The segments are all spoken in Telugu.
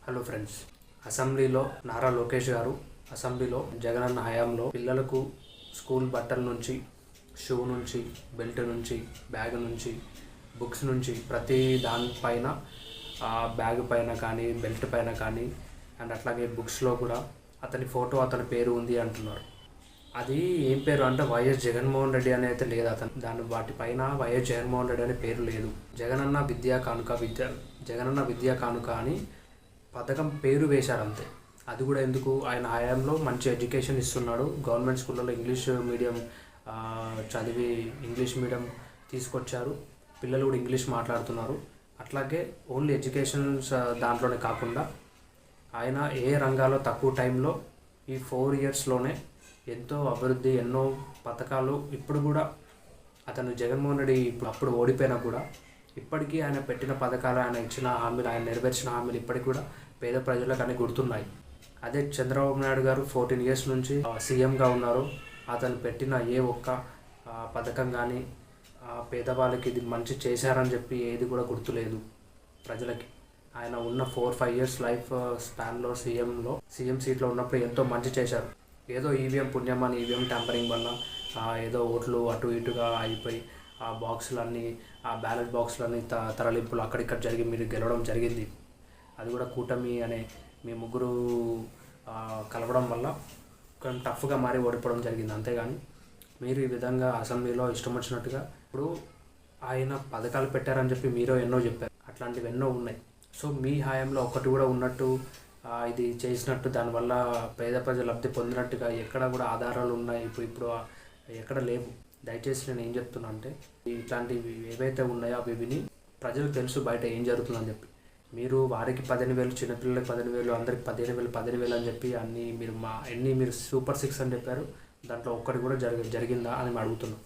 హలో ఫ్రెండ్స్, అసెంబ్లీలో నారా లోకేష్ గారు అసెంబ్లీలో జగనన్న హయాంలో పిల్లలకు స్కూల్ బట్టల నుంచి, షూ నుంచి, బెల్ట్ నుంచి, బ్యాగ్ నుంచి, బుక్స్ నుంచి ప్రతి దానిపైన బ్యాగ్ పైన కానీ, బెల్ట్ పైన కానీ అండ్ అట్లాగే బుక్స్లో కూడా అతని ఫోటో, అతని పేరు ఉంది అంటున్నారు. అది ఏం పేరు అంటే వైఎస్ జగన్మోహన్ రెడ్డి అని అయితే లేదు. అతను వాటిపైన వైఎస్ జగన్మోహన్ రెడ్డి అనే పేరు లేదు. జగనన్న విద్యా కానుక అని పథకం పేరు వేశారు అంతే. అది కూడా ఎందుకు, ఆయన హయాంలో మంచి ఎడ్యుకేషన్ ఇస్తున్నాడు. గవర్నమెంట్ స్కూళ్ళలో ఇంగ్లీష్ మీడియం చదివి ఇంగ్లీష్ మీడియం తీసుకొచ్చారు. పిల్లలు కూడా ఇంగ్లీష్ మాట్లాడుతున్నారు. అట్లాగే ఓన్లీ ఎడ్యుకేషన్స్ దాంట్లోనే కాకుండా ఆయన ఏ రంగాల్లో తక్కువ టైంలో ఈ 4 ఇయర్స్లోనే ఎంతో అభివృద్ధి, ఎన్నో పథకాలు. ఇప్పుడు కూడా అతను జగన్మోహన్ రెడ్డి అప్పుడు ఓడిపోయినా కూడా ఇప్పటికీ ఆయన పెట్టిన పథకాలు, ఆయన ఇచ్చిన హామీలు, ఆయన నెరవేర్చిన హామీలు ఇప్పటికి కూడా పేద ప్రజలకు అన్నీ గుర్తున్నాయి. అదే చంద్రబాబు నాయుడు గారు 14 ఇయర్స్ నుంచి సీఎంగా ఉన్నారు. అతను పెట్టిన ఏ ఒక్క పథకం కానీ పేదవాళ్ళకి ఇది మంచి చేశారని చెప్పి ఏది కూడా గుర్తులేదు ప్రజలకి. ఆయన ఉన్న 4-5 ఇయర్స్ లైఫ్ స్పాన్లో సీఎం సీట్లో ఉన్నప్పుడు ఎంతో మంచి చేశారు. ఏదో ఈవీఎం పుణ్యమని, ఈవీఎం ట్యాంపరింగ్ వల్ల ఏదో ఓట్లు అటు ఇటుగా అయిపోయి ఆ బాక్సులన్నీ, ఆ బ్యాలెట్ బాక్సులన్నీ తరలింపులు అక్కడిక్కడ జరిగి మీరు గెలవడం జరిగింది. అది కూడా కూటమి అనే మీ ముగ్గురు కలవడం వల్ల కొంచెం టఫ్గా మారి ఓడిపోవడం జరిగింది. అంతేగాని మీరు ఈ విధంగా అసెంబ్లీలో ఇష్టం వచ్చినట్టుగా ఇప్పుడు ఆయన పథకాలు పెట్టారని చెప్పి మీరు ఎన్నో చెప్పారు. అట్లాంటివి ఎన్నో ఉన్నాయి. సో మీ హయాంలో ఒకటి కూడా ఉన్నట్టు, ఇది చేసినట్టు, దానివల్ల పేద ప్రజలు లబ్ధి పొందినట్టుగా ఎక్కడ కూడా ఆధారాలు ఉన్నాయి ఇప్పుడు ఎక్కడ లేవు. దయచేసి నేను ఏం చెప్తున్నా అంటే, ఇట్లాంటివి ఏవైతే ఉన్నాయో అవి విని ప్రజలకు తెలుసు బయట ఏం జరుగుతుందని చెప్పి. మీరు వారికి 15,000, చిన్నపిల్లలకి 15,000, అందరికి 15,000 అని చెప్పి మీరు సూపర్ 6 అని చెప్పారు. దాంట్లో ఒక్కటి కూడా జరిగిందా అని మేము అడుగుతున్నాం.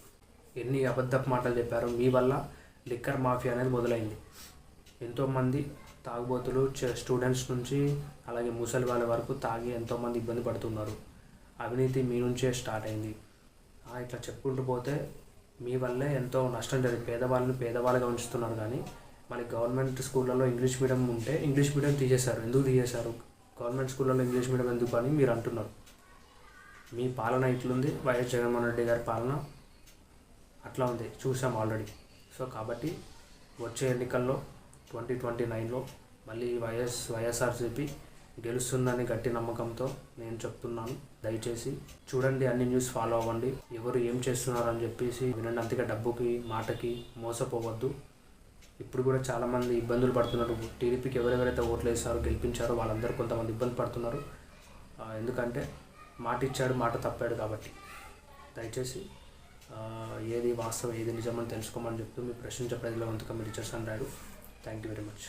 ఎన్ని అబద్ధపు మాటలు చెప్పారు. మీ వల్ల లిక్కర్ మాఫియా అనేది మొదలైంది. ఎంతోమంది తాగుబోతులు, స్టూడెంట్స్ నుంచి అలాగే ముసలి వాళ్ళ వరకు తాగి ఎంతోమంది ఇబ్బంది పడుతున్నారు. అవినీతి మీ నుంచే స్టార్ట్ అయింది. ఇట్లా చెప్పుకుంటూ పోతే మీ వల్లే ఎంతో నష్టం జరిగింది. పేదవాళ్ళుగా ఉంచుతున్నారు. కానీ మన గవర్నమెంట్ స్కూళ్ళలో ఇంగ్లీష్ మీడియం ఉంటే ఇంగ్లీష్ మీడియం తీసేశారు. ఎందుకు తీసేశారు? గవర్నమెంట్ స్కూళ్ళలో ఇంగ్లీష్ మీడియం ఎందుకు అని మీరు అంటున్నారు. మీ పాలన ఇట్లుంది. వైఎస్ జగన్మోహన్ రెడ్డి గారి పాలన అట్లా ఉంది, చూసాం ఆల్రెడీ. సో కాబట్టి వచ్చే ఎన్నికల్లో 2029లో మళ్ళీ వైఎస్ఆర్సీపీ గెలుస్తుందని గట్టి నమ్మకంతో నేను చెప్తున్నాను. దయచేసి చూడండి, అన్ని న్యూస్ ఫాలో అవ్వండి. ఎవరు ఏం చేస్తున్నారని చెప్పేసి వినండి. అంతగా డబ్బుకి, మాటకి మోసపోవద్దు. ఇప్పుడు కూడా చాలామంది ఇబ్బందులు పడుతున్నారు. టీడీపీకి ఎవరెవరైతే ఓట్లు వేస్తారో, గెలిపించారో వాళ్ళందరూ కొంతమంది ఇబ్బంది పడుతున్నారు. ఎందుకంటే మాట ఇచ్చాడు, మాట తప్పాడు. కాబట్టి దయచేసి ఏది వాస్తవం, ఏది నిజమని తెలుసుకోమని చెప్తూ మీ ప్రశ్నించే ప్రజల వంతుగా మీరు ఇచ్చేస్తాను రాడు. Thank you very much.